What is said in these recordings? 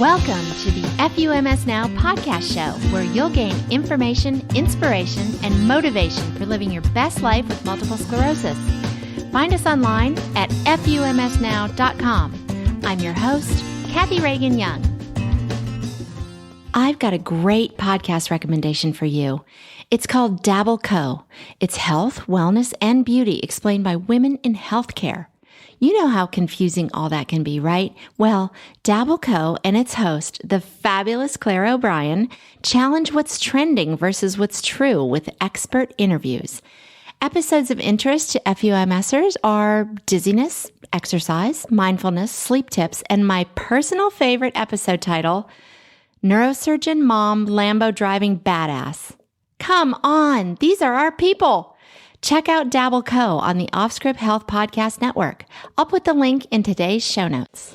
Welcome to the FUMS Now podcast show, where you'll gain information, inspiration, and motivation for living your best life with multiple sclerosis. Find us online at FUMSnow.com. I'm your host, Kathy Reagan Young. I've got a great podcast recommendation for you. It's called Dabble Co. It's health, wellness, and beauty explained by women in healthcare. You know how confusing all that can be, right? Well, Dabble Co. and its host, the fabulous Claire O'Brien, challenge what's trending versus what's true with expert interviews. Episodes of interest to FUMSers are dizziness, exercise, mindfulness, sleep tips, and my personal favorite episode title, Neurosurgeon Mom Lambo Driving Badass. Come on, these are our people. Check out Dabble Co. on the Offscript Health Podcast Network. I'll put the link in today's show notes.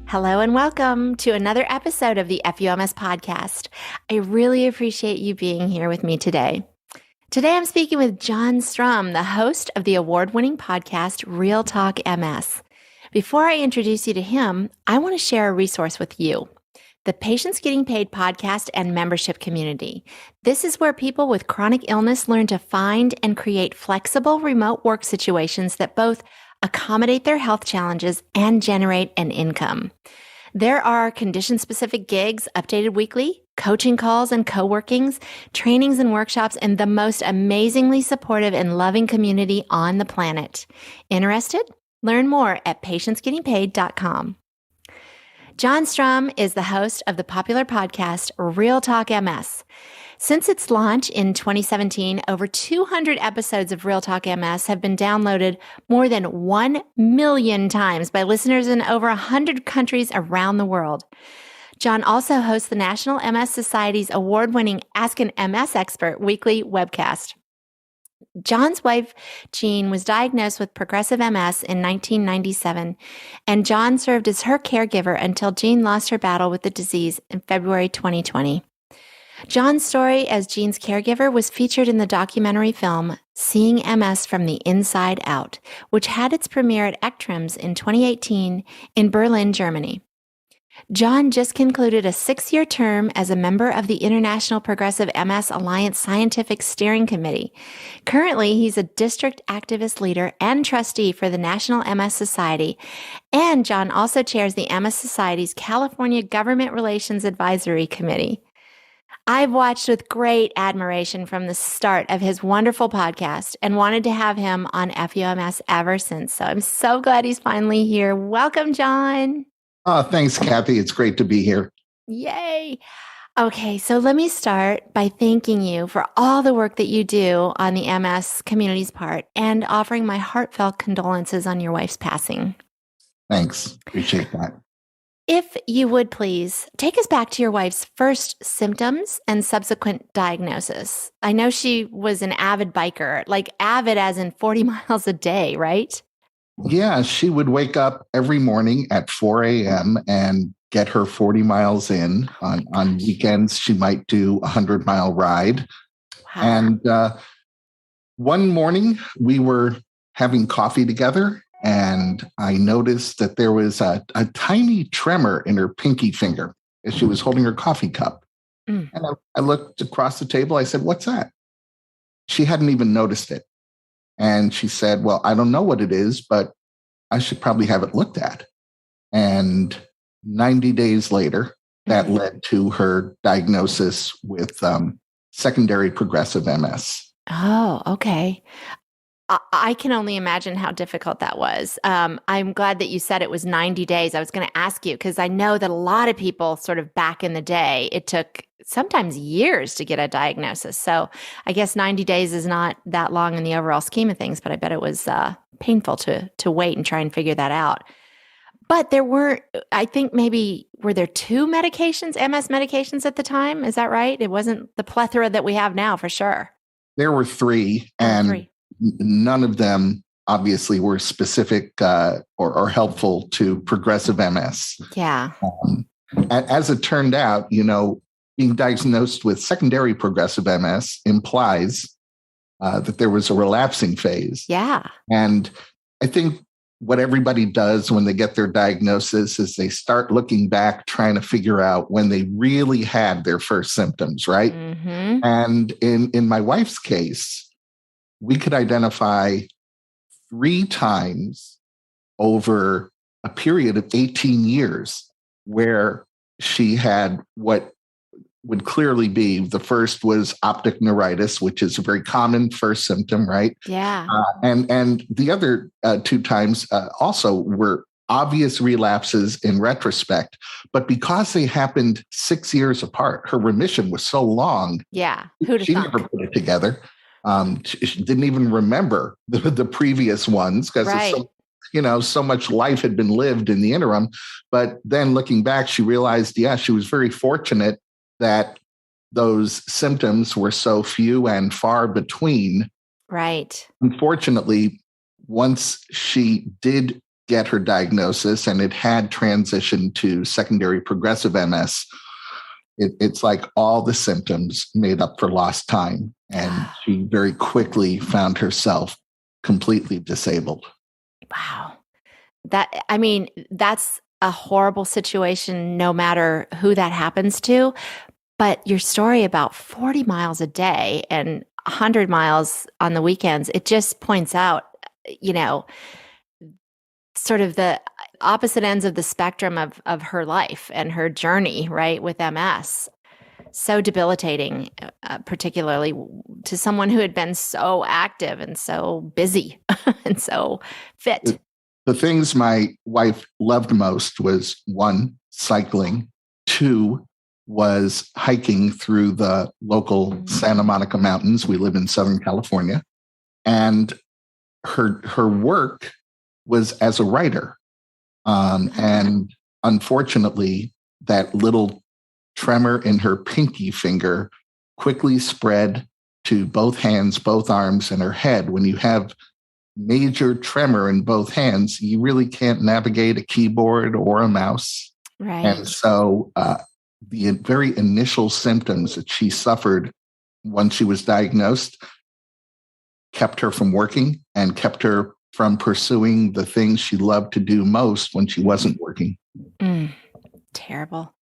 Hello and welcome to another episode of the FUMS Podcast. I really appreciate you being here with me today. Today I'm speaking with Jon Strum, the host of the award-winning podcast Real Talk MS. Before I introduce you to him, I want to share a resource with you. The Patients Getting Paid podcast and membership community. This is where people with chronic illness learn to find and create flexible remote work situations that both accommodate their health challenges and generate an income. There are condition-specific gigs updated weekly, coaching calls and co-workings, trainings and workshops, and the most amazingly supportive and loving community on the planet. Interested? Learn more at patientsgettingpaid.com. Jon Strum is the host of the popular podcast Real Talk MS. Since its launch in 2017, over 200 episodes of Real Talk MS have been downloaded more than 1 million times by listeners in over 100 countries around the world. Jon also hosts the National MS Society's award-winning Ask an MS Expert weekly webcast. Jon's wife, Jeanne, was diagnosed with progressive MS in 1997, and Jon served as her caregiver until Jeanne lost her battle with the disease in February 2020. Jon's story as Jeanne's caregiver was featured in the documentary film Seeing MS from the Inside Out, which had its premiere at ECTRIMS in 2018 in Berlin, Germany. Jon just concluded a 6-year term as a member of the International Progressive MS Alliance Scientific Steering Committee. Currently, he's a district activist leader and trustee for the National MS Society, and Jon also chairs the MS Society's California Government Relations Advisory Committee. I've watched with great admiration from the start of his wonderful podcast and wanted to have him on FUMS ever since, so I'm so glad he's finally here. Welcome, Jon. Thanks, Kathy. It's great to be here. Yay. Okay, so let me start by thanking you for all the work that you do on the MS community's part and offering my heartfelt condolences on your wife's passing. Thanks. Appreciate that. If you would please take us back to your wife's first symptoms and subsequent diagnosis. I know she was an avid biker, like avid as in 40 miles a day, right? Yeah, she would wake up every morning at 4 a.m. and get her 40 miles in. On weekends, she might do a 100-mile ride. Wow. And one morning, we were having coffee together, and I noticed that there was a tiny tremor in her pinky finger as she was holding her coffee cup. And I looked across the table. I said, "What's that?" She hadn't even noticed it. And she said, "Well, I don't know what it is, but I should probably have it looked at." And 90 days later, that led to her diagnosis with secondary progressive MS. Oh, okay. I can only imagine how difficult that was. I'm glad that you said it was 90 days. I was going to ask you because I know that a lot of people sort of back in the day, it took sometimes years to get a diagnosis. So I guess 90 days is not that long in the overall scheme of things, but I bet it was painful to wait and try and figure that out. But there were, I think maybe, were there 2 medications, MS medications at the time? Is that right? It wasn't the plethora that we have now for sure. There were 3, and none of them obviously were specific or helpful to progressive MS. Yeah. As it turned out, being diagnosed with secondary progressive MS implies that there was a relapsing phase. Yeah. And I think what everybody does when they get their diagnosis is they start looking back, trying to figure out when they really had their first symptoms, right? Mm-hmm. And in my wife's case, we could identify 3 times over a period of 18 years where she had what would clearly be, the first was optic neuritis, which is a very common first symptom, right? Yeah. And the other 2 times also were obvious relapses in retrospect, but because they happened 6 years apart, her remission was so long. Yeah. Who'd have She thunk? never put it together. She didn't even remember the previous ones because Right. so much life had been lived in the interim. But then looking back, she realized, she was very fortunate that those symptoms were so few and far between. Right. Unfortunately, once she did get her diagnosis and it had transitioned to secondary progressive MS, it's like all the symptoms made up for lost time. And she very quickly found herself completely disabled. Wow. That's a horrible situation, no matter who that happens to. But your story about 40 miles a day and 100 miles on the weekends, it just points out, sort of the opposite ends of the spectrum of her life and her journey, right, with MS. So debilitating, particularly to someone who had been so active and so busy and so fit. The things my wife loved most was 1, cycling, 2, was hiking through the local Santa Monica Mountains. We live in Southern California. And her work was as a writer. And unfortunately, that little tremor in her pinky finger quickly spread to both hands, both arms, and her head. When you have major tremor in both hands, you really can't navigate a keyboard or a mouse. Right. And so the very initial symptoms that she suffered once she was diagnosed kept her from working and kept her from pursuing the things she loved to do most when she wasn't working. Terrible.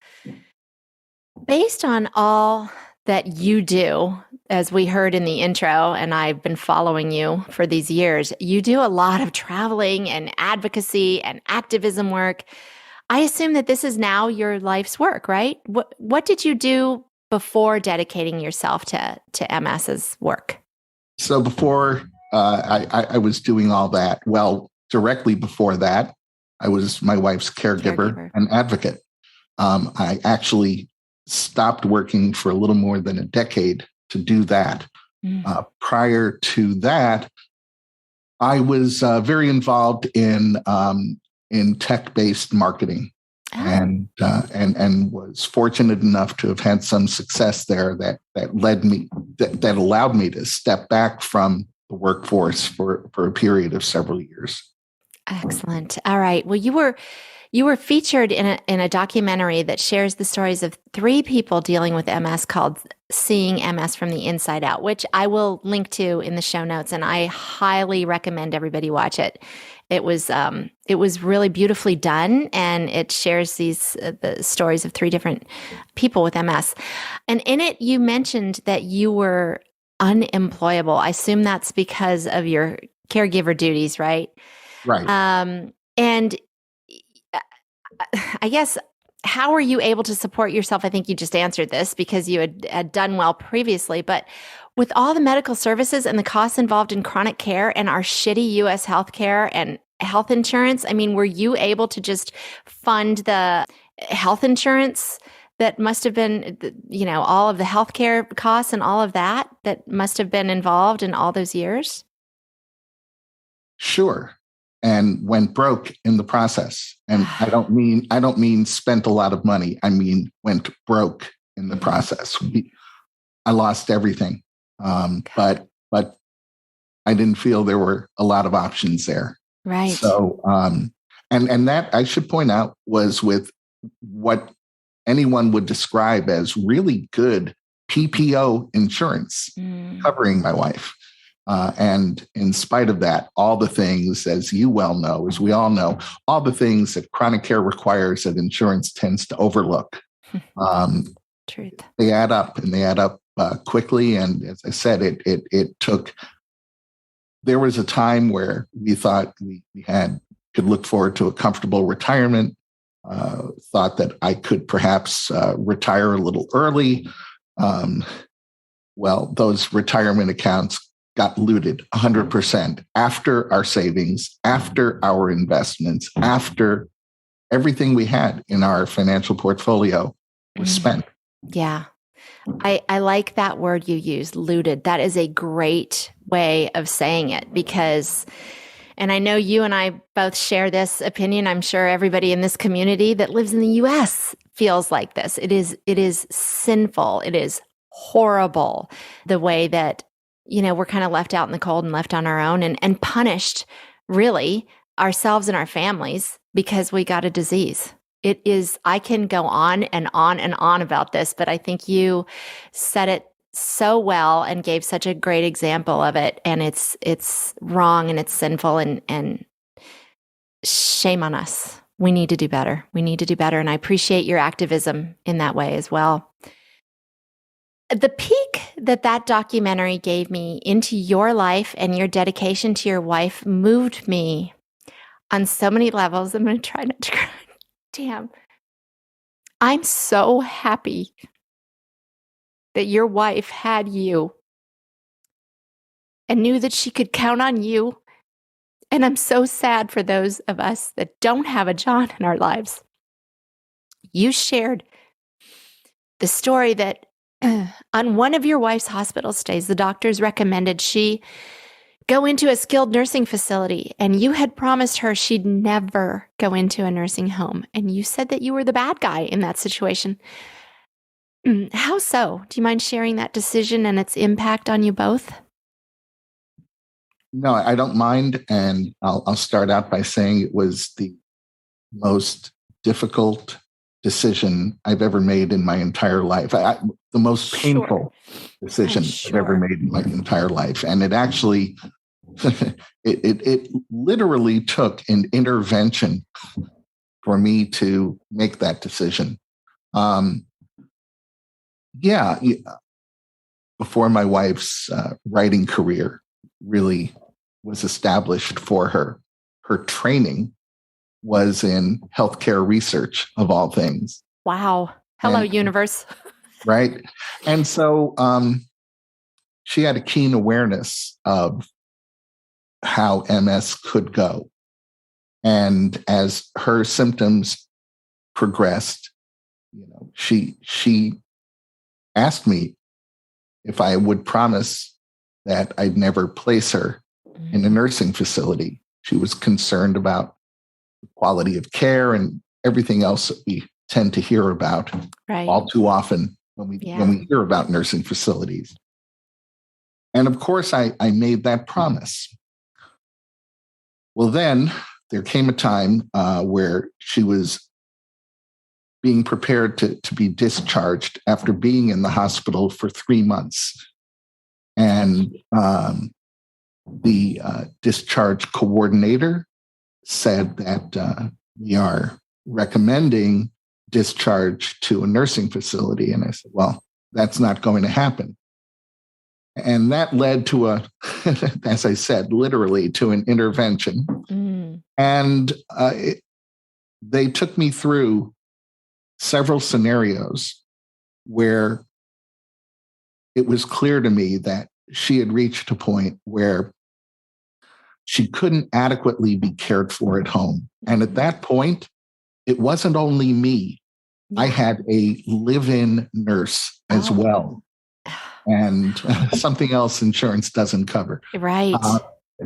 Based on all that you do, as we heard in the intro, and I've been following you for these years, you do a lot of traveling and advocacy and activism work. I assume that this is now your life's work, right? What did you do before dedicating yourself to MS's work? So before I was doing all that, well, directly before that, I was my wife's caregiver and advocate. I actually stopped working for a little more than a decade to do that. Prior to that, I was very involved in tech-based marketing, and was fortunate enough to have had some success there that allowed me to step back from the workforce for a period of several years. Excellent. All right. Well, you were featured in a documentary that shares the stories of 3 people dealing with MS called Seeing MS from the Inside Out, which I will link to in the show notes, and I highly recommend everybody watch it. It was really beautifully done, and it shares the stories of 3 different people with MS. And in it, you mentioned that you were unemployable. I assume that's because of your caregiver duties, right? Right. And I guess, how were you able to support yourself? I think you just answered this because you had done well previously, but with all the medical services and the costs involved in chronic care and our shitty U.S. healthcare and health insurance, were you able to just fund the health insurance that must have been, all of the healthcare costs and all of that must have been involved in all those years? Sure. And went broke in the process. And I don't mean spent a lot of money. I mean went broke in the process. I lost everything, but I didn't feel there were a lot of options there. Right. So and that, I should point out, was with what anyone would describe as really good PPO insurance covering my wife. And in spite of that, all the things, as you well know, as we all know, all the things that chronic care requires that insurance tends to overlook, Truth. they add up, and they add up quickly. And as I said, it took. There was a time where we thought we could look forward to a comfortable retirement. Thought that I could perhaps retire a little early. Well, those retirement accounts got looted 100% after our savings, after our investments, after everything we had in our financial portfolio was spent. Yeah. I like that word you used, looted. That is a great way of saying it because, and I know you and I both share this opinion. I'm sure everybody in this community that lives in the US feels like this. It is sinful. It is horrible the way that, we're kind of left out in the cold and left on our own and punished really ourselves and our families because we got a disease. It is, I can go on and on and on about this, but I think you said it so well and gave such a great example of it. And it's wrong and it's sinful and shame on us. We need to do better. We need to do better. And I appreciate your activism in that way as well. The peek that documentary gave me into your life and your dedication to your wife moved me on so many levels. I'm going to try not to cry. Damn. I'm so happy that your wife had you and knew that she could count on you. And I'm so sad for those of us that don't have a Jon in our lives. You shared the story that on one of your wife's hospital stays, the doctors recommended she go into a skilled nursing facility, and you had promised her she'd never go into a nursing home. And you said that you were the bad guy in that situation. How so? Do you mind sharing that decision and its impact on you both? No, I don't mind. And I'll start out by saying it was the most difficult decision I've ever made in my entire life. The most painful decision I've ever made in my entire life. And it actually, it literally took an intervention for me to make that decision. Before my wife's writing career really was established for her, her training was in healthcare research, of all things. Wow. Hello, universe. Right. And so she had a keen awareness of how MS could go. And as her symptoms progressed, she asked me if I would promise that I'd never place her in a nursing facility. She was concerned about the quality of care and everything else that we tend to hear about all too often when we hear about nursing facilities. And of course, I made that promise. Well, then there came a time where she was being prepared to be discharged after being in the hospital for 3 months. And the discharge coordinator said that we are recommending discharge to a nursing facility. And I said, well, that's not going to happen. And that led to as I said, literally to an intervention. And they took me through several scenarios where it was clear to me that she had reached a point where she couldn't adequately be cared for at home. And at that point, it wasn't only me. I had a live-in nurse as well. And something else insurance doesn't cover. Right.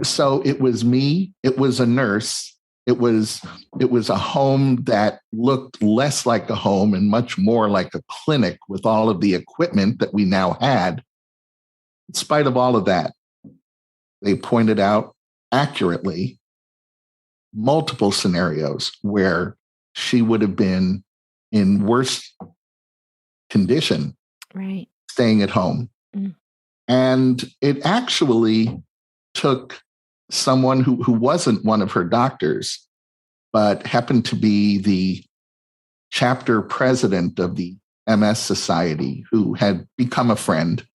So it was me. It was a nurse. It was a home that looked less like a home and much more like a clinic with all of the equipment that we now had. In spite of all of that, they pointed out accurately multiple scenarios where she would have been in worse condition staying at home. And it actually took someone who wasn't one of her doctors, but happened to be the chapter president of the MS Society, who had become a friend.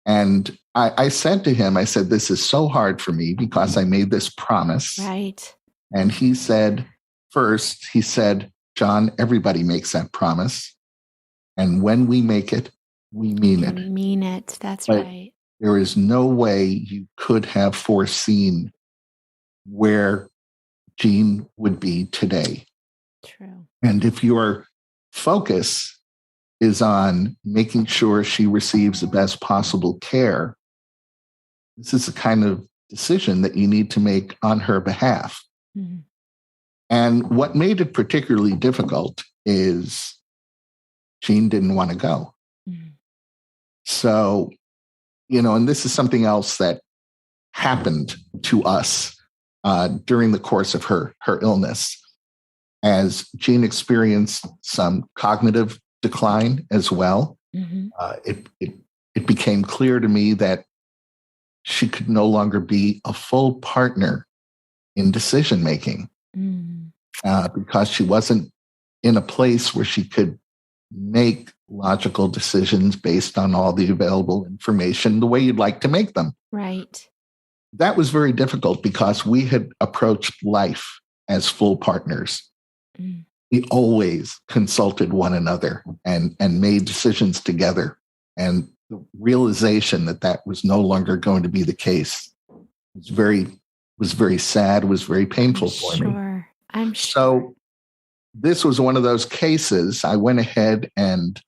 And I said to him, I said, this is so hard for me because I made this promise. Right. And he said, first, he said, Jon, everybody makes that promise. And when we make it, we mean it. We mean it. That's but right. There is no way you could have foreseen where Jeanne would be today. True. And if your focus is on making sure she receives the best possible care, this is the kind of decision that you need to make on her behalf. Mm-hmm. And what made it particularly difficult is Jeanne didn't want to go. Mm-hmm. So, and this is something else that happened to us during the course of her illness. As Jeanne experienced some cognitive decline as well, mm-hmm. It became clear to me that she could no longer be a full partner in decision making because she wasn't in a place where she could make logical decisions based on all the available information the way you'd like to make them. Right. That was very difficult because we had approached life as full partners. Mm. We always consulted one another and made decisions together. And the realization that was no longer going to be the case was very sad, was very painful for me. I'm sure. So this was one of those cases. I went ahead and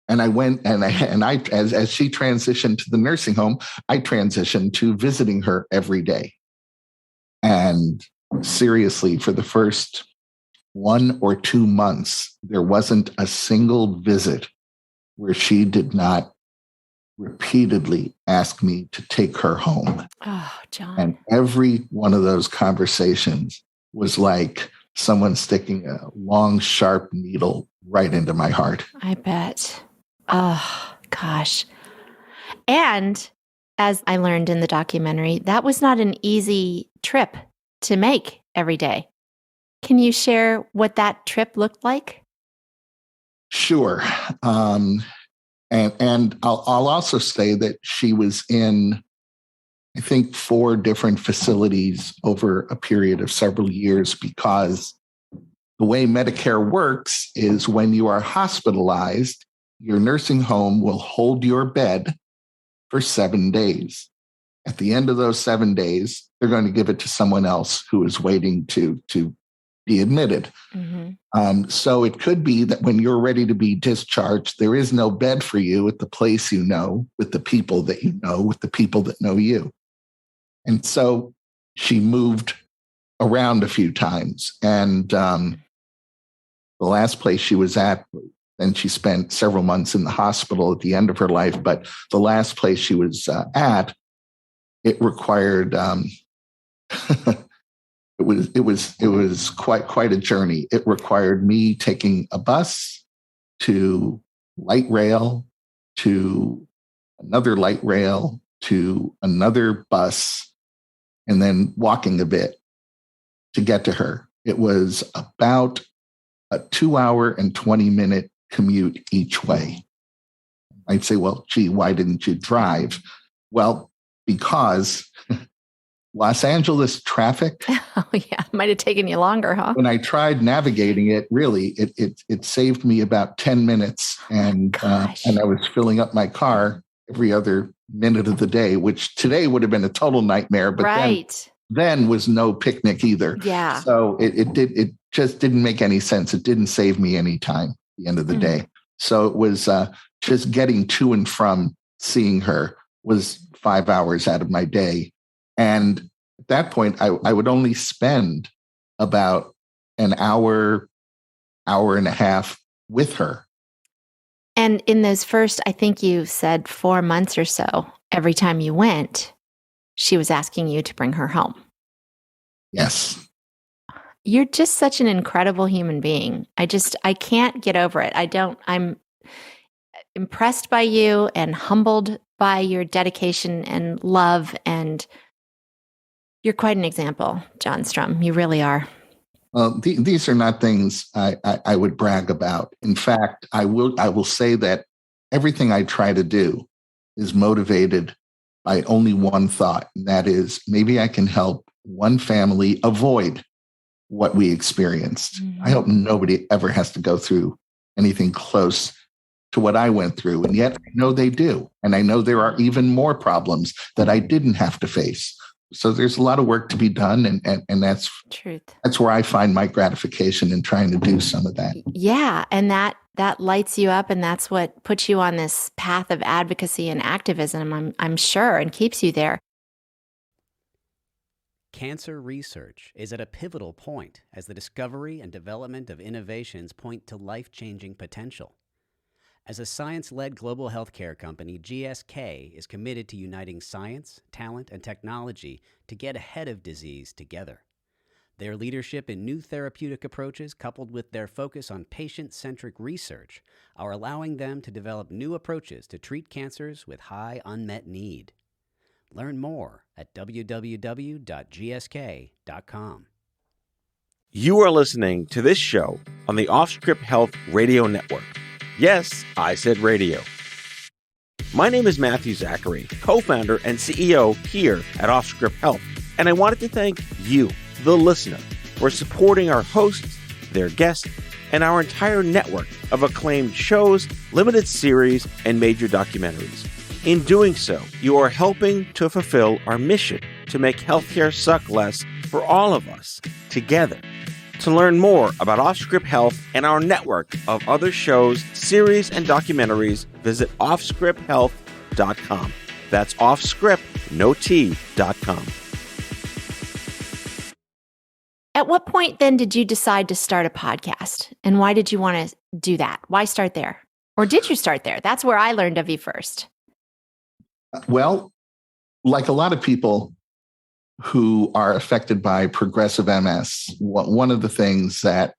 I went and I as she transitioned to the nursing home, I transitioned to visiting her every day. And seriously, for the first 1 or 2 months, there wasn't a single visit where she did not repeatedly ask me to take her home. Oh, Jon. And every one of those conversations was like someone sticking a long, sharp needle right into my heart. I bet. Oh, gosh. And as I learned in the documentary, that was not an easy trip to make every day. Can you share what that trip looked like? Sure. And I'll also say that she was in, I think, 4 different facilities over a period of several years, because the way Medicare works is when you are hospitalized, your nursing home will hold your bed for 7 days. At the end of those 7 days, they're going to give it to someone else who is waiting to be admitted. Mm-hmm. So it could be that when you're ready to be discharged, there is no bed for you at the place you know, with the people that you know, with the people that know you. And so she moved around a few times. And the last place she was at, and she spent several months in the hospital at the end of her life, but the last place she was at, it required it was quite a journey. It required me taking a bus to light rail, to another light rail, to another bus, and then walking a bit to get to her. It was about a 2-hour and 20-minute commute each way. I'd say, well, gee, why didn't you drive? Well, because Los Angeles traffic. Oh, yeah. Might have taken you longer, huh? When I tried navigating it, really, it saved me about 10 minutes. And I was filling up my car every other minute of the day, which today would have been a total nightmare. But then was no picnic either. Yeah. So it just didn't make any sense. It didn't save me any time at the end of the day. So it was just getting to and from seeing her was 5 hours out of my day. And at that point, I would only spend about an hour and a half with her. And in those first, I think you said 4 months or so, every time you went, she was asking you to bring her home. Yes. You're just such an incredible human being. I can't get over it. I'm impressed by you and humbled by your dedication and love, and you're quite an example, Jon Strum. You really are. These are not things I would brag about. In fact, I will say that everything I try to do is motivated by only one thought, and that is maybe I can help one family avoid what we experienced. Mm-hmm. I hope nobody ever has to go through anything close to what I went through, and yet I know they do, and I know there are even more problems that I didn't have to face. So there's a lot of work to be done, and that's truth. That's where I find my gratification in trying to do some of that. Yeah, and that lights you up, and that's what puts you on this path of advocacy and activism, I'm sure, and keeps you there. Cancer research is at a pivotal point as the discovery and development of innovations point to life-changing potential. As a science-led global healthcare company, GSK is committed to uniting science, talent, and technology to get ahead of disease together. Their leadership in new therapeutic approaches, coupled with their focus on patient-centric research, are allowing them to develop new approaches to treat cancers with high unmet need. Learn more at www.gsk.com. You are listening to this show on the Offscript Health Radio Network. Yes, I said radio. My name is Matthew Zachary, co-founder and CEO here at Offscript Health, and I wanted to thank you, the listener, for supporting our hosts, their guests, and our entire network of acclaimed shows, limited series, and major documentaries. In doing so, you are helping to fulfill our mission to make healthcare suck less for all of us together. To learn more about Offscript Health and our network of other shows, series, and documentaries, visit offscripthealth.com. That's offscript.com. At what point then did you decide to start a podcast? And why did you want to do that? Why start there? Or did you start there? That's where I learned of you first. Well, like a lot of people who are affected by progressive MS, one of the things that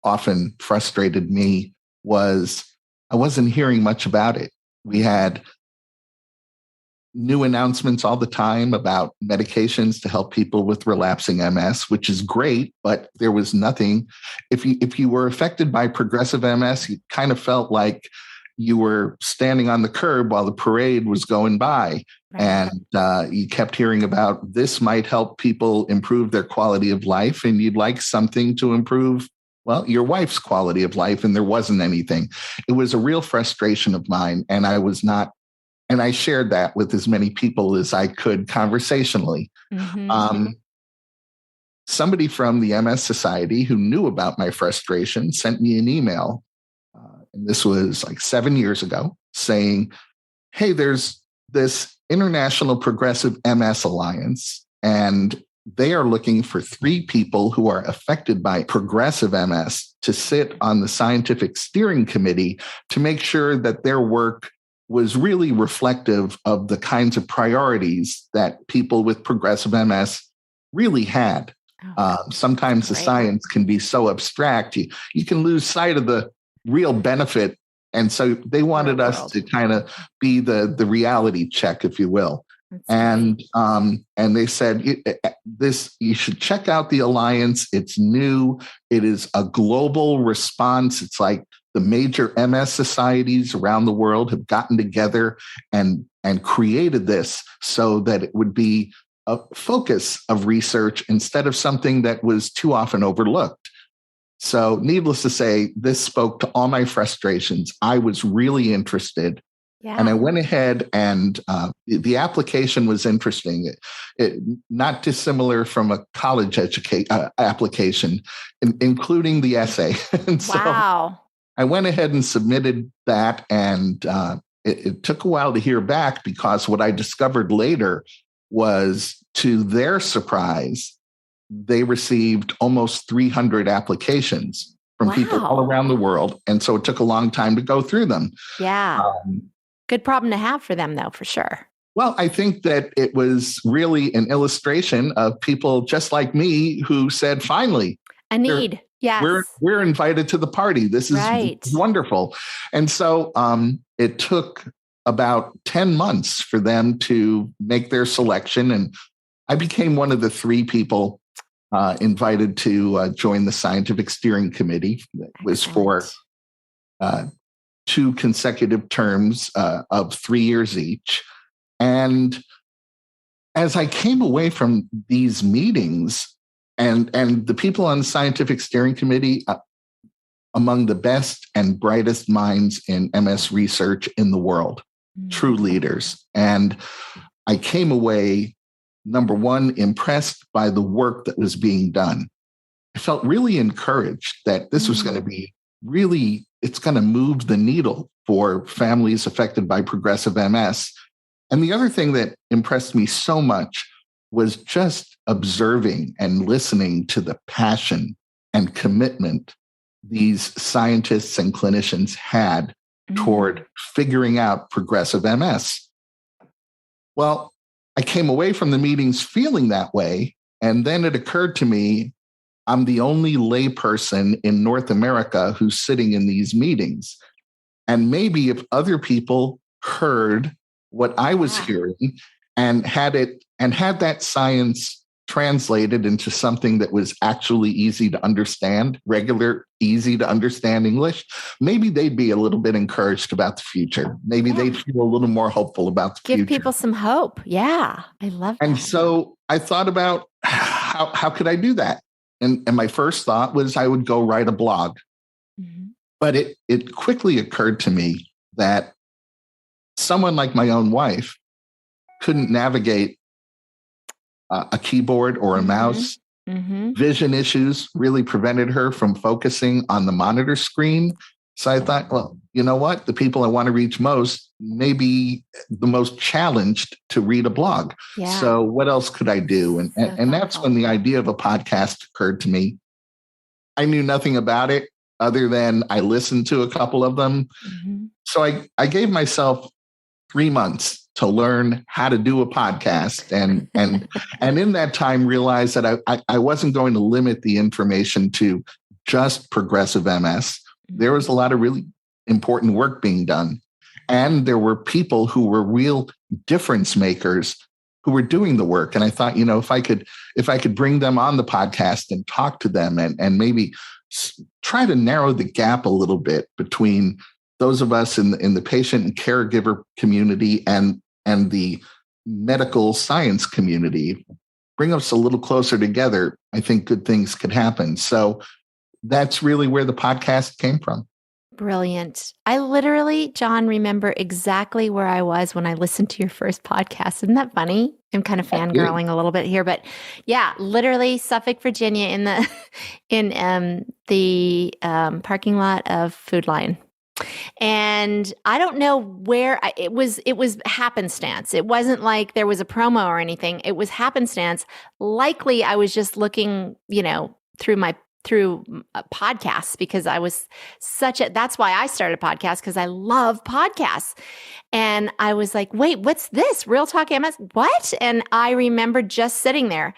often frustrated me was I wasn't hearing much about it. We had new announcements all the time about medications to help people with relapsing MS, which is great, but there was nothing. If you were affected by progressive MS, you kind of felt like you were standing on the curb while the parade was going by. Right. And you kept hearing about this might help people improve their quality of life, and you'd like something to improve, well, your wife's quality of life, and there wasn't anything. It was a real frustration of mine, and I shared that with as many people as I could conversationally. Mm-hmm. Somebody from the MS Society who knew about my frustration sent me an email, and this was like 7 years ago, saying, hey, there's this International Progressive MS Alliance, and they are looking for 3 people who are affected by progressive MS to sit on the scientific steering committee to make sure that their work was really reflective of the kinds of priorities that people with progressive MS really had. Sometimes the science can be so abstract, you can lose sight of the real benefit. And so they wanted us to kind of be the reality check, if you will. And they said, you should check out the Alliance. It's new. It is a global response. It's like the major MS societies around the world have gotten together and created this so that it would be a focus of research instead of something that was too often overlooked. So needless to say, this spoke to all my frustrations. I was really interested. Yeah. And I went ahead and the application was interesting. It not dissimilar from a college application, including the essay. And wow. So I went ahead and submitted that, and it took a while to hear back because what I discovered later was, to their surprise, they received almost 300 applications from people all around the world. And so it took a long time to go through them. Yeah. Good problem to have for them, though, for sure. Well, I think that it was really an illustration of people just like me who said, finally, a need. Yes. We're invited to the party. This is wonderful. And so it took about 10 months for them to make their selection. And I became one of the 3 people invited to join the scientific steering committee. That was for 2 consecutive terms of 3 years each. And as I came away from these meetings, and the people on the scientific steering committee, among the best and brightest minds in MS research in the world, true leaders. And I came away, number one, impressed by the work that was being done. I felt really encouraged that this was going to be really, it's going to move the needle for families affected by progressive MS. And the other thing that impressed me so much was just observing and listening to the passion and commitment these scientists and clinicians had toward figuring out progressive MS. Well, I came away from the meetings feeling that way. And then it occurred to me, I'm the only layperson in North America who's sitting in these meetings. And maybe if other people heard what I was hearing and had that science translated into something that was actually easy to understand, regular, easy to understand English, maybe they'd be a little bit encouraged about the future. Maybe they'd feel a little more hopeful about the future. Give people some hope. Yeah, I love that. And so I thought about how could I do that? And my first thought was I would go write a blog. But it quickly occurred to me that someone like my own wife couldn't navigate a keyboard or a mouse. Vision issues really prevented her from focusing on the monitor screen. So I thought, well, you know what? The people I want to reach most may be the most challenged to read a blog. Yeah. So what else could I do? And that's when the idea of a podcast occurred to me. I knew nothing about it other than I listened to a couple of them. So I gave myself 3 months to learn how to do a podcast. And in that time realized that I wasn't going to limit the information to just progressive MS. There was a lot of really important work being done. And there were people who were real difference makers who were doing the work. And I thought, if I could bring them on the podcast and talk to them and maybe try to narrow the gap a little bit between those of us in the patient and caregiver community and the medical science community, bring us a little closer together, I think good things could happen. So that's really where the podcast came from. Brilliant. I literally, Jon, remember exactly where I was when I listened to your first podcast. Isn't that funny? I'm kind of fangirling a little bit here, but yeah, literally Suffolk, Virginia, in the parking lot of Food Lion. And I don't know where it was happenstance. It wasn't like there was a promo or anything. It was happenstance. Likely I was just looking, through podcasts because I was that's why I started a podcast, because I love podcasts. And I was like, wait, what's this? Real Talk MS? What? And I remember just sitting there.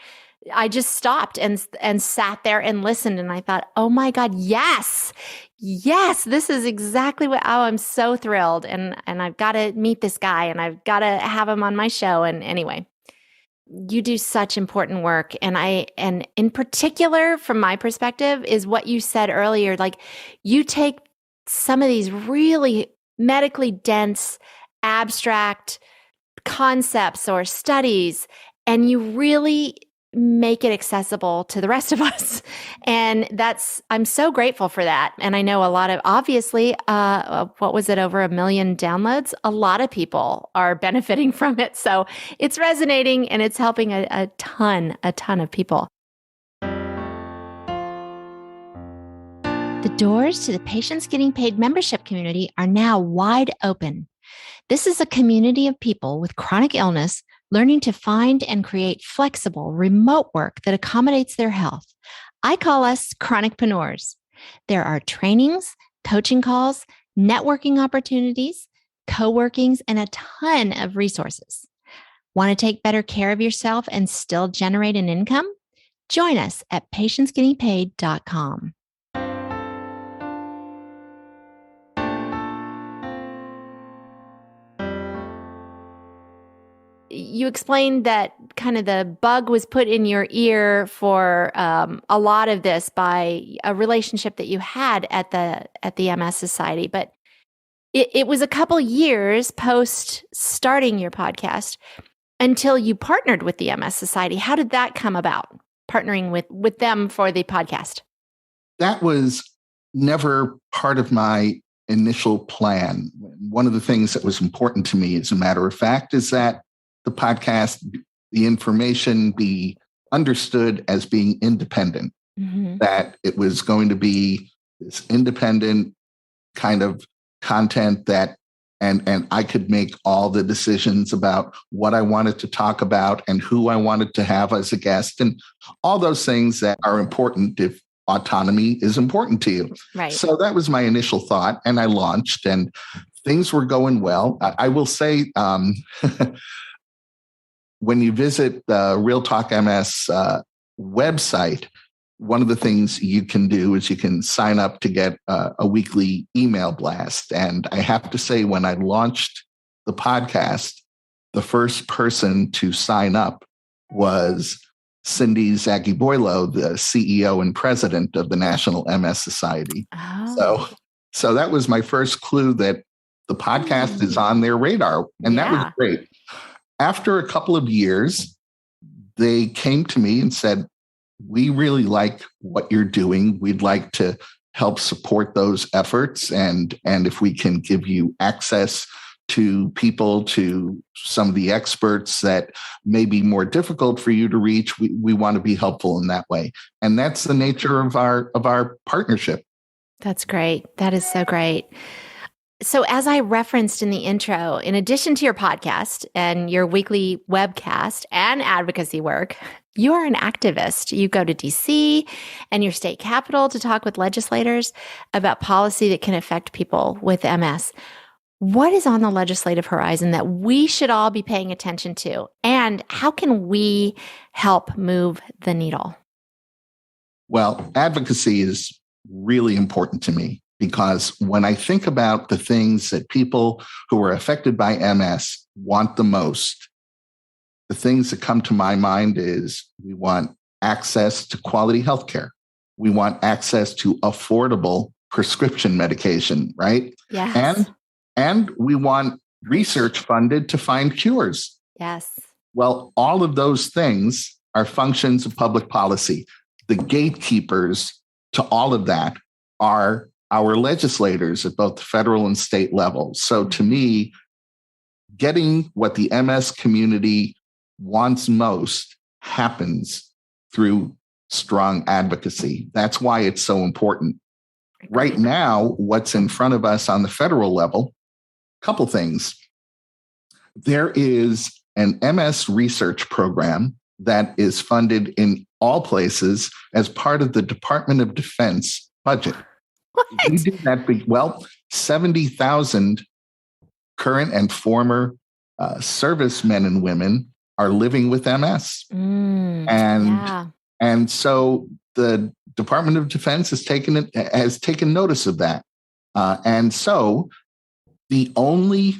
I just stopped and sat there and listened. And I thought, oh my God, yes, this is exactly I'm so thrilled. And I've got to meet this guy and I've got to have him on my show. And anyway, you do such important work. And in particular, from my perspective, is what you said earlier. Like, you take some of these really medically dense, abstract concepts or studies, and you really make it accessible to the rest of us. And I'm so grateful for that. And I know a lot of, obviously, what was it, over 1 million downloads? A lot of people are benefiting from it. So it's resonating and it's helping a ton of people. The doors to the Patients Getting Paid membership community are now wide open. This is a community of people with chronic illness learning to find and create flexible remote work that accommodates their health. I call us chronicpreneurs. There are trainings, coaching calls, networking opportunities, co-workings, and a ton of resources. Want to take better care of yourself and still generate an income? Join us at patientsgettingpaid.com. you explained that kind of the bug was put in your ear for a lot of this by a relationship that you had at the MS Society, but it was a couple years post starting your podcast until you partnered with the MS Society. How did that come about, partnering with them for the podcast? That was never part of my initial plan. One of the things that was important to me, as a matter of fact, is that the podcast, the information be understood as being independent, that it was going to be this independent kind of content that and I could make all the decisions about what I wanted to talk about and who I wanted to have as a guest and all those things that are important if autonomy is important to you. Right. So that was my initial thought, and I launched, and things were going well. I will say, when you visit the Real Talk MS website, one of the things you can do is you can sign up to get a weekly email blast. And I have to say, when I launched the podcast, the first person to sign up was Cindy Zagiboilo, the CEO and president of the National MS Society. Oh. So that was my first clue that the podcast is on their radar. And that was great. After a couple of years, they came to me and said, we really like what you're doing. We'd like to help support those efforts. And if we can give you access to people, to some of the experts that may be more difficult for you to reach, we want to be helpful in that way. And that's the nature of our partnership. That's great. That is so great. So as I referenced in the intro, in addition to your podcast and your weekly webcast and advocacy work, you are an activist. You go to DC and your state capital to talk with legislators about policy that can affect people with MS. What is on the legislative horizon that we should all be paying attention to? And how can we help move the needle? Well, advocacy is really important to me, because when I think about the things that people who are affected by MS want the most, the things that come to my mind is we want access to quality healthcare. We want access to affordable prescription medication, right? Yes. And we want research funded to find cures. Yes. Well, all of those things are functions of public policy. The gatekeepers to all of that are our legislators at both the federal and state levels. So to me, getting what the MS community wants most happens through strong advocacy. That's why it's so important. Right now, what's in front of us on the federal level, a couple things. There is an MS research program that is funded in all places as part of the Department of Defense budget. What? We do that. 70,000 current and former servicemen and women are living with MS. And so the Department of Defense has taken notice of that. And so the only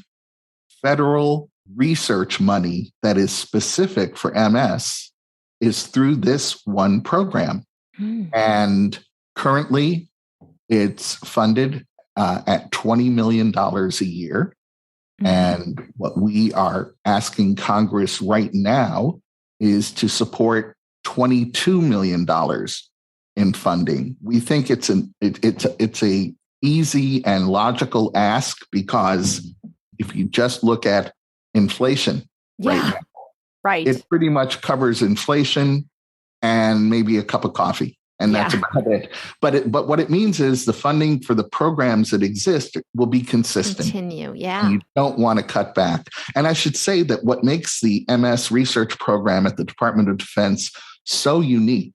federal research money that is specific for MS is through this one program. And currently it's funded at $20 million a year. And what we are asking Congress right now is to support $22 million in funding. We think it's a easy and logical ask, because if you just look at inflation right now, it pretty much covers inflation and maybe a cup of coffee. And that's about it. But what it means is the funding for the programs that exist will be consistent. Continue, And you don't want to cut back. And I should say that what makes the MS research program at the Department of Defense so unique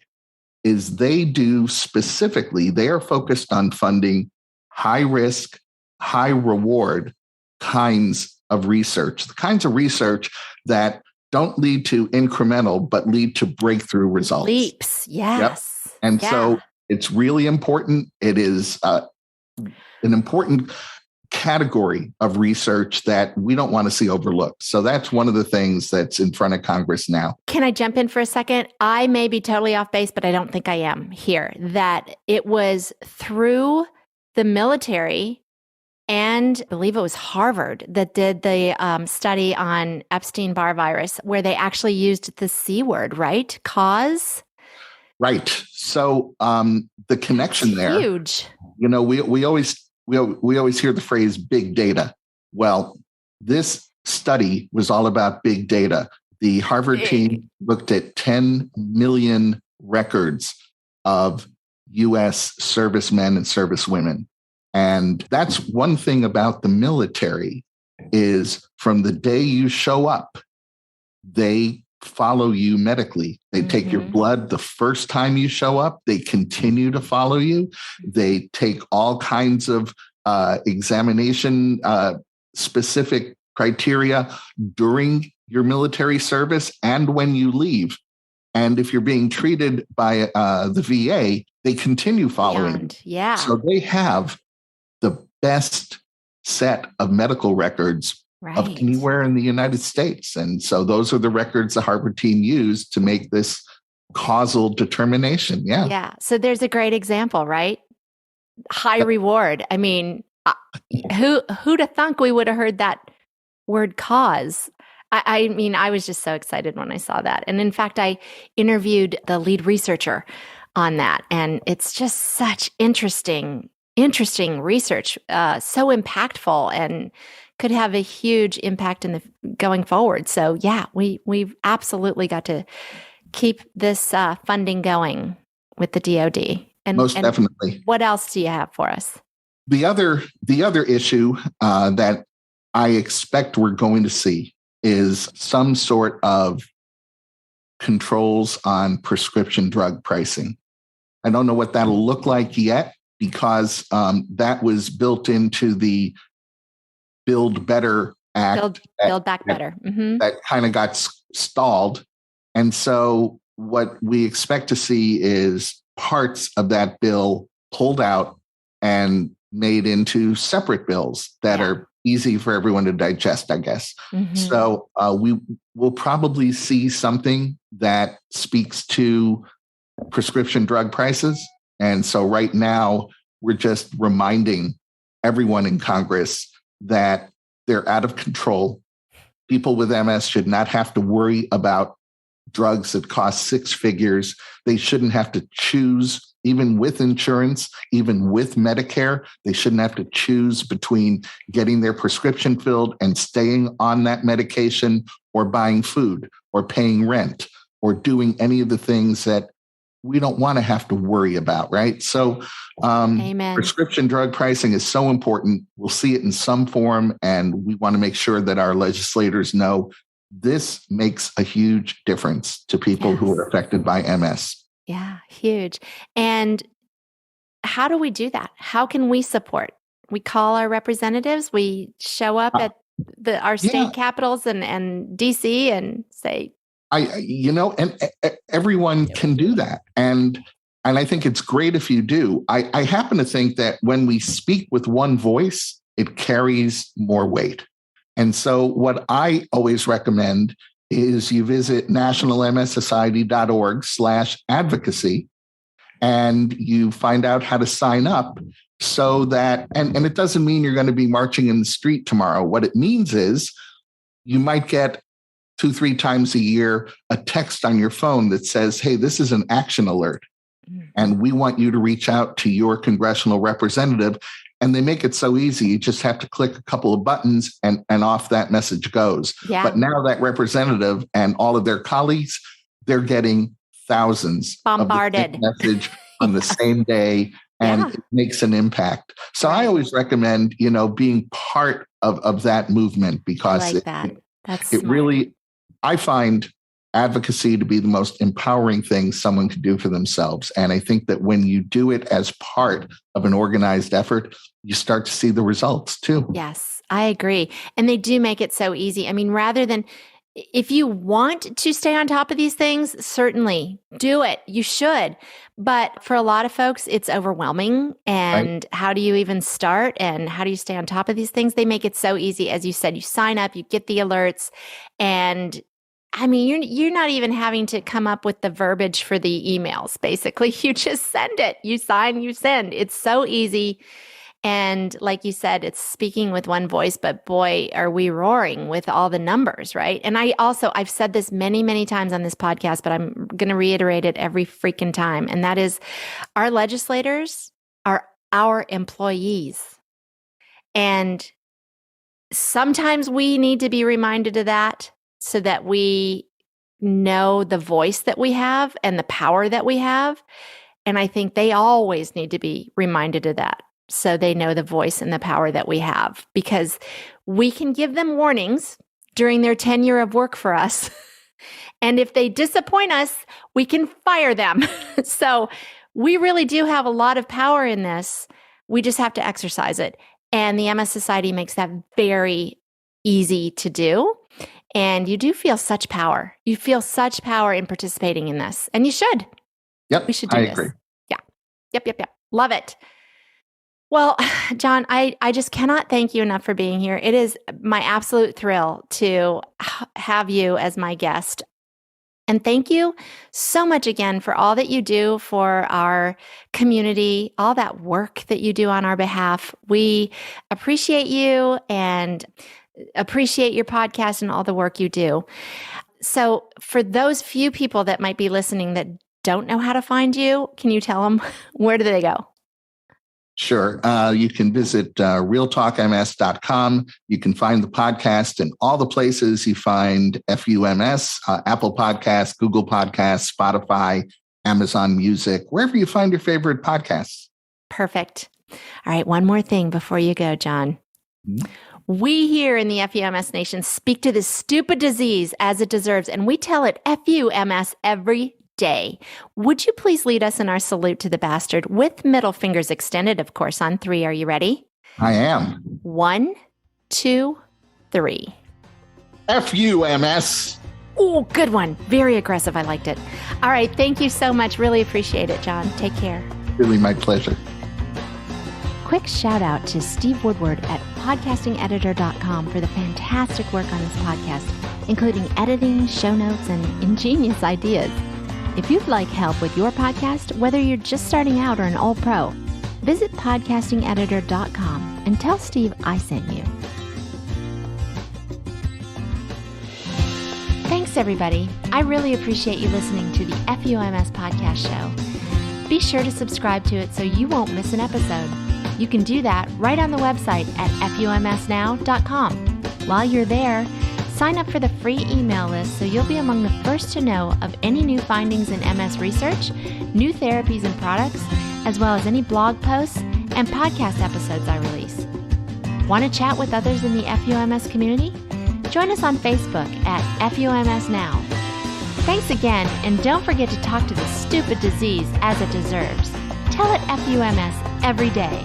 is they are focused on funding high risk, high reward kinds of research, the kinds of research that don't lead to incremental, but lead to breakthrough results. Leaps, yes. And so it's really important. It is an important category of research that we don't want to see overlooked. So that's one of the things that's in front of Congress now. Can I jump in for a second? I may be totally off base, but I don't think I am here, that it was through the military and I believe it was Harvard that did the study on Epstein-Barr virus, where they actually used the C word, right? Cause? Right. So the connection there, huge. We always hear the phrase big data. Well, this study was all about big data. The Harvard team looked at 10 million records of U.S. servicemen and servicewomen. And that's one thing about the military is from the day you show up, they follow you medically. They take your blood the first time you show up. They continue to follow you. They take all kinds of examination specific criteria during your military service and when you leave. And if you're being treated by the VA, they continue following. Yeah. So they have the best set of medical records of anywhere in the United States. And so those are the records the Harvard team used to make this causal determination. Yeah. Yeah. So there's a great example, right? High reward. I mean, who'd have thunk we would have heard that word cause? I mean, I was just so excited when I saw that. And in fact, I interviewed the lead researcher on that. And it's just such interesting research, so impactful and could have a huge impact in the going forward. So yeah, we've absolutely got to keep this funding going with the DoD. And most definitely. What else do you have for us? The other issue that I expect we're going to see is some sort of controls on prescription drug pricing. I don't know what that'll look like yet because that was built into the Build Better Act. Build Back Better. Mm-hmm. That kind of got stalled. And so what we expect to see is parts of that bill pulled out and made into separate bills that are easy for everyone to digest, I guess. Mm-hmm. So we will probably see something that speaks to prescription drug prices. And so right now, we're just reminding everyone in Congress that they're out of control. People with MS should not have to worry about drugs that cost six figures. They shouldn't have to choose, even with insurance, even with Medicare, they shouldn't have to choose between getting their prescription filled and staying on that medication or buying food or paying rent or doing any of the things that we don't want to have to worry about, right? So prescription drug pricing is so important. We'll see it in some form, and we want to make sure that our legislators know this makes a huge difference to people who are affected by MS. Yeah, huge. And how do we do that? How can we support? We call our representatives, we show up at our state capitals and DC and say, everyone can do that. And I think it's great if you do. I happen to think that when we speak with one voice, it carries more weight. And so what I always recommend is you visit nationalmssociety.org/advocacy and you find out how to sign up so that, and it doesn't mean you're going to be marching in the street tomorrow. What it means is you might get 2-3 times a year a text on your phone that says, hey, this is an action alert. And we want you to reach out to your congressional representative. And they make it so easy. You just have to click a couple of buttons and off that message goes. Yeah. But now that representative and all of their colleagues, they're getting thousands bombarded of the message on the same day. And it makes an impact. So I always recommend, being part of that movement because it really, I find advocacy to be the most empowering thing someone can do for themselves. And I think that when you do it as part of an organized effort, you start to see the results too. Yes, I agree. And they do make it so easy. I mean, rather than If you want to stay on top of these things, certainly do it. You should. But for a lot of folks, it's overwhelming. And how do you even start? And how do you stay on top of these things? They make it so easy. As you said, you sign up, you get the alerts. And I mean, you're not even having to come up with the verbiage for the emails. Basically, you just send it. You sign, you send. It's so easy. And like you said, it's speaking with one voice, but boy, are we roaring with all the numbers, right? And I've said this many, many times on this podcast, but I'm going to reiterate it every freaking time. And that is, our legislators are our employees. And sometimes we need to be reminded of that so that we know the voice that we have and the power that we have. And I think they always need to be reminded of that, so they know the voice and the power that we have, because we can give them warnings during their tenure of work for us. And if they disappoint us, we can fire them. So we really do have a lot of power in this. We just have to exercise it. And the MS Society makes that very easy to do. And you do feel such power. You feel such power in participating in this. And you should. Yep. We should do I this. agree. Yeah. Yep. Love it. Well, Jon, I just cannot thank you enough for being here. It is my absolute thrill to have you as my guest. And thank you so much again for all that you do for our community, all that work that you do on our behalf. We appreciate you and appreciate your podcast and all the work you do. So for those few people that might be listening that don't know how to find you, can you tell them where do they go? Sure. You can visit realtalkms.com. You can find the podcast in all the places you find FUMS, Apple Podcasts, Google Podcasts, Spotify, Amazon Music, wherever you find your favorite podcasts. Perfect. All right. One more thing before you go, Jon. Mm-hmm. We here in the FUMS Nation speak to this stupid disease as it deserves, and we tell it FUMS every day. Would you please lead us in our salute to the bastard with middle fingers extended, of course, on 3. Are you ready? I am. 1, 2, 3. FUMS. Oh, good one. Very aggressive. I liked it. All right. Thank you so much. Really appreciate it, Jon. Take care. Really my pleasure. Quick shout out to Steve Woodward at podcastingeditor.com for the fantastic work on this podcast, including editing, show notes, and ingenious ideas. If you'd like help with your podcast, whether you're just starting out or an old pro, visit podcastingeditor.com and tell Steve I sent you. Thanks, everybody. I really appreciate you listening to the FUMS podcast show. Be sure to subscribe to it so you won't miss an episode. You can do that right on the website at FUMSnow.com. While you're there, sign up for the free email list so you'll be among the first to know of any new findings in MS research, new therapies and products, as well as any blog posts and podcast episodes I release. Want to chat with others in the FUMS community? Join us on Facebook at FUMS Now. Thanks again, and don't forget to talk to the stupid disease as it deserves. Tell it FUMS every day.